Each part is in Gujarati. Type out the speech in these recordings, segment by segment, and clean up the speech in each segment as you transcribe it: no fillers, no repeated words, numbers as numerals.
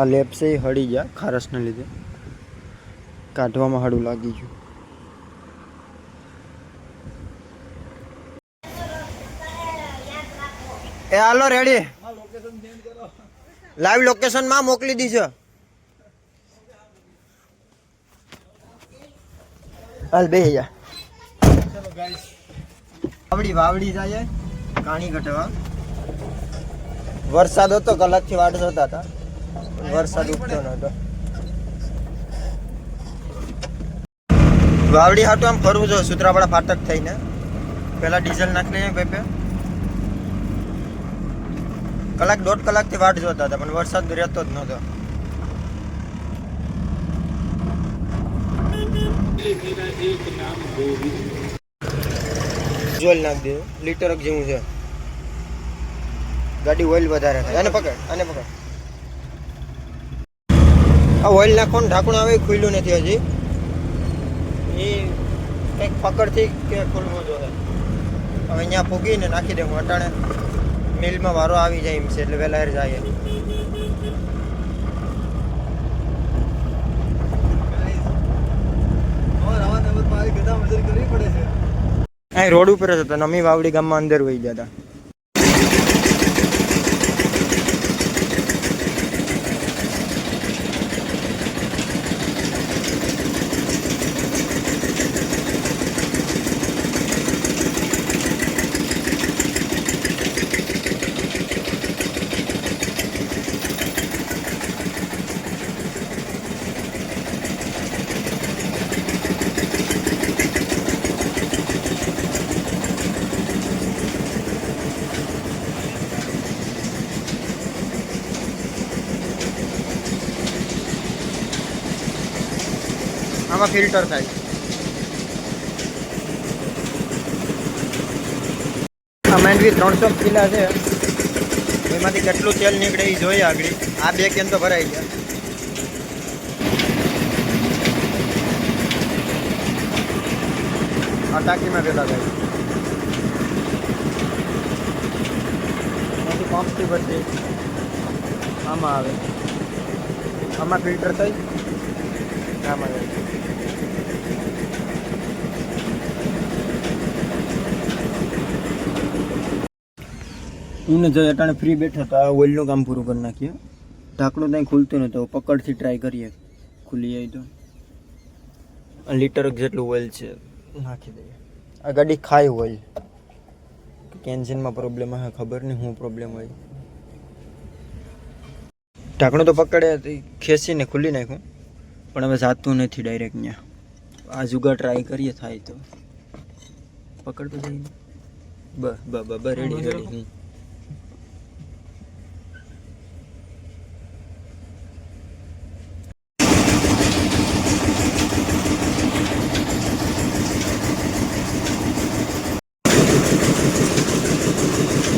આ લેપ છે એ હળી ગયા ખારસને લીધે, કાઢવામાં હાડું લાગી ગયું. એ હાલો રેડી, લાઈવ લોકેશન માં મોકલી દીધો. હાલ બે જા. ચલો ગાઈસ, વાવડી જાય કાણી કટવા. વરસાદ હતો, કલાકથી વાટ જોતા હતા, વરસાદ ઉઠતો નતો. વાવડી હાટું આમ ફરવું જો સુત્રાપાડા ફાટક થઈને. પેલા ડીઝલ નાખી લઈએ પેપે. કલાક 1.5 કલાકથી વાટ જોતા હતા, પણ વરસાદ રહેતો જ નતો. જોલ નાખ દે, લીટર જેવું છે. ગાડી ઓઇલ વધારે થાય. આને પકડ, આને પકડ. આ ઓઇલ નાખવાનું ઢાંકણું આવે ખુલ્લું નથી હજી. એ કંઈક પકડથી કે ખુલવું જોઈએ. હવે અહીંયા પૂગીને નાખી દે. હું અટાણે મિલમાં વારો આવી જાય એમ છે, એટલે વહેલા જાય. અહીં રોડ ઉપર જ હતા, નમી વાવડી ગામમાં અંદર વહી ગયા હતા. આમાં ફિલ્ટર થાય. આ માંડવી 300 કિલા છે, એમાંથી કેટલું તેલ નીકળે એ જોઈએ આગળ. આ 2 કેન તો ભરાઈ ગયા. આ ટાંકીમાં ભેગા થાય. એનાથી પંપથી પછી આમાં આવે, આમાં ફિલ્ટર થઈ આમાં આવે. એને જો અટાણે ફ્રી બેઠા તો આ ઓઇલનું કામ પૂરું કરી નાખીએ. ઢાંકણું ત્યાં ખુલતું નતું, પકડથી ટ્રાય કરીએ, ખુલી જાય તો. લીટર જેટલું ઓઇલ છે, નાખી દઈએ. આ ગાડી ખાય ઓઇલ, એન્જિનમાં પ્રોબ્લેમ હે, ખબર નહીં શું પ્રોબ્લેમ હોય. ઢાંકણું તો પકડે ખેંચીને ખુલી નાખ્યું, પણ હવે જાતું નથી ડાયરેક્ટ ત્યાં. આ જુગાડ ટ્રાય કરીએ, થાય તો પકડ તો જઈને. બસ રેડી રેડી.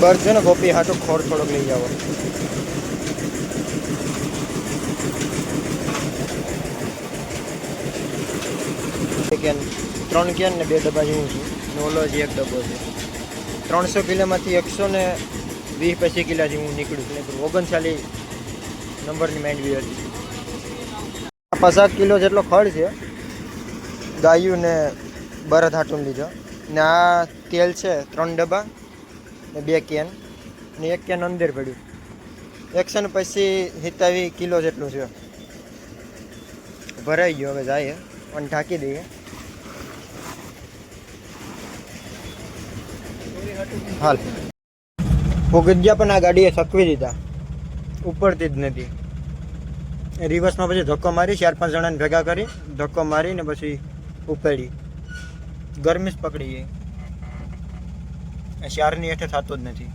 બસ છે ને ગોપી હાટો ખોર થોડોક લઈ જાવ. કેન 3 કેન ને 2 ડબ્બા જેવું છે. ઓલો જ 1 ડબ્બો છે. 300 કિલોમાંથી 120 કિલા જેવું નીકળ્યું. 39 નંબરની માંડવી હતી. 50 કિલો જેટલો ખડ છે. ગાયું ને બરદ હાટું લીધો. ને આ તેલ છે 3 ડબ્બા ને 2 કેન ને 1 કેન અંદર પડ્યું. 127 કિલો જેટલું છે. ભરાઈ ગયો, હવે જાય અને ઢાંકી દઈએ. હાલ ભોગી ગયા, પણ આ ગાડીએ થકવી દીધા, ઉપરથી જ નથી. રિવર્સમાં પછી ધક્કો મારી 4-5 જણાને ભેગા કરી ધક્કો મારીને પછી ઉપાડી. ગરમી જ પકડી ગઈ. શારની હેઠે થતું જ નથી.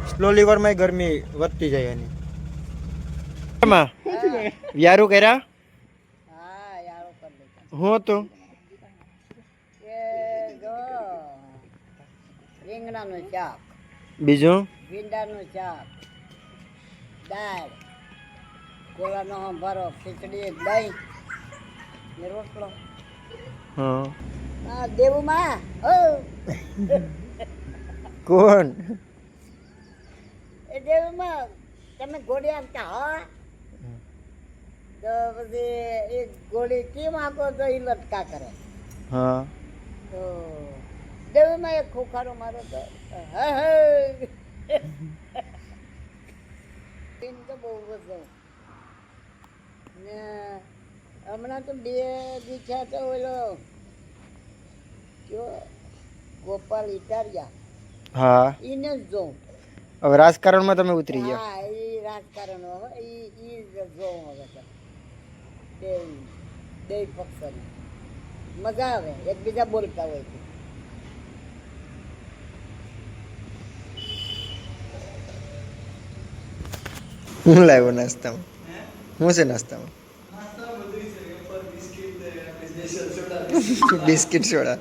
સ્લો લીવરમાં ગરમી વધતી જાય એની. યારું કર્યા હું હતું રીંગણાનું શાક, બીજું ભીંડાનું શાક, દાળ, કોળાનો સંભારો, ખીચડી, દહીં ને રોટલો. હા દેવુમાં કોણ એ દેવુમાં તમે ઘોડી આપતા હા તો પછી એક ઘોડી કેમ આપો તો એ લટકા કરે હા તો દેવીમાં એક ખોખારો મારો તો હે હે એમ તો બહુ બધું ને હમણાં તો બે દીઠા તો ઓલો કયો ગોપાલ ઇટારિયા હા એને જ જોઉં હવે રાજકારણમાં તમે ઉતરી ગયા હા એ રાજકારણ હવે એ જ જોઉં હવે તો બે બે પક્ષને મજા આવે એકબીજા બોલતા હોય છે હું લાવ્યો નાસ્તામાં શું છે નાસ્તામાં બિસ્કિટ સોડા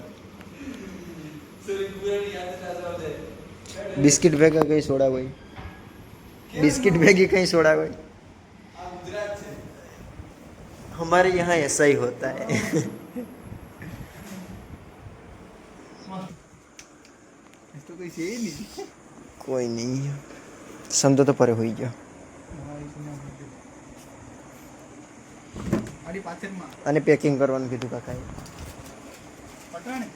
બિસ્કિટ ભેગા કઈ સોડા હોય बिस्किट भेगी कहीं सोडा कोई हमारे यहाँ ऐसा ही होता है तो कोई से ही नहीं कोई नहीं समझो तो परे हुई गया આડી પાછળમાં અને પેકિંગ કરવાનું કીધું કાકાએ પટાણે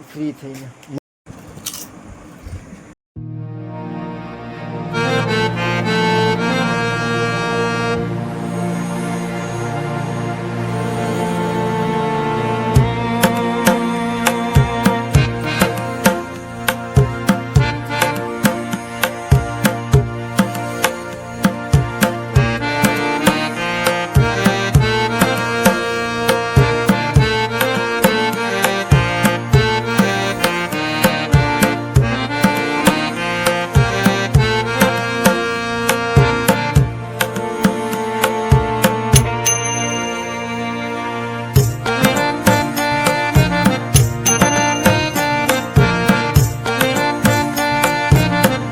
ફ્રી થઈ ગયા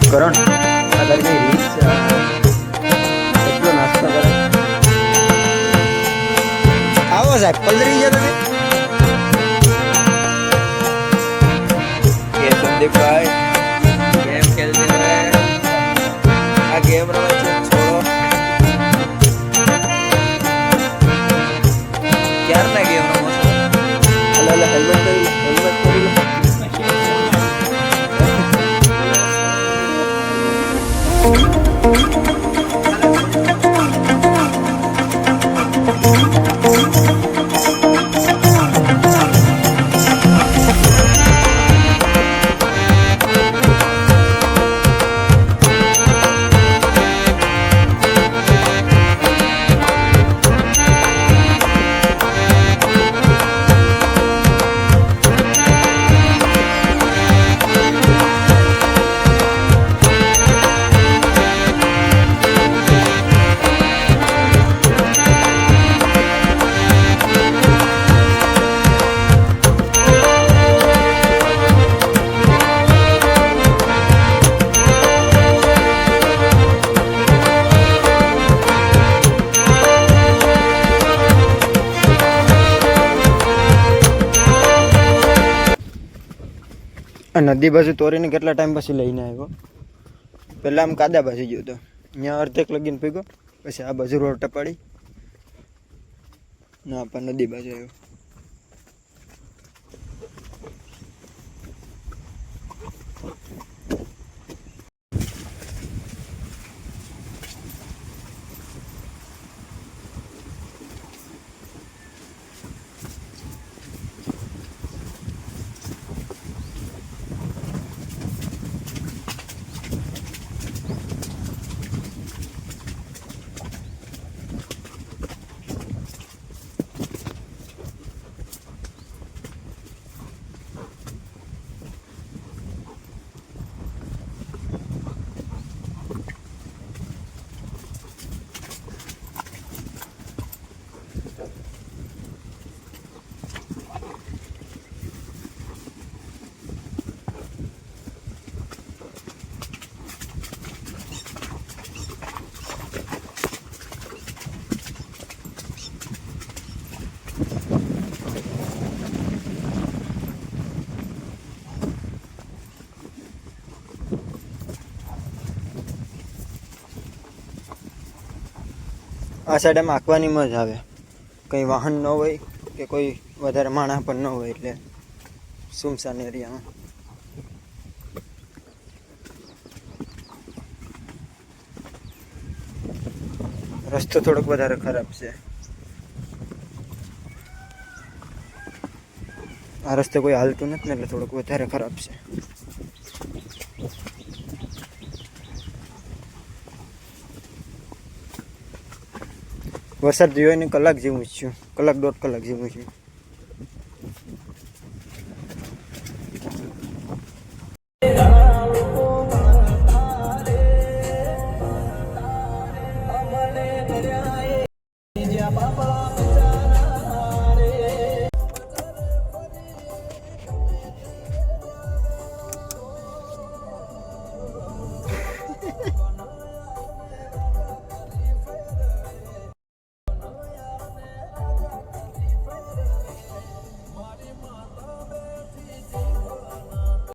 કરણ આ તારી રીત કેટલો નાસ્તો કરે આવો સાહેબ પલરી ગયા તમે કે સંદીપભાઈ ગેમ ખેલતે રહે આ ગેમ રમે છે છોડો ક્યારના ગેમ રમો છો અલા હેલ્મેટ કરી લો હેલ્મેટ કરી લો નદી બાજુ તોરીને કેટલા ટાઈમ પછી લઈને આવ્યો પહેલાં આમ કાદા બાજુ ગયો હતો અહીંયા અર્ધેક લગીને પીગો પછી આ બાજુ રોડ ટપાડી ના પણ નદી બાજુ આવ્યો આ સાઈડ આમ આંકવાની મજા આવે, કંઈ વાહન ન હોય કે કોઈ વધારે માણસ પણ ન હોય, એટલે સુમસાન એરિયામાં. રસ્તો થોડોક વધારે ખરાબ છે. આ રસ્તે કોઈ હાલતું નથી ને એટલે થોડોક વધારે ખરાબ છે. વરસાદ જોયો ને કલાક જેવું જ છું, કલાક દોઢ કલાક જેવું છું.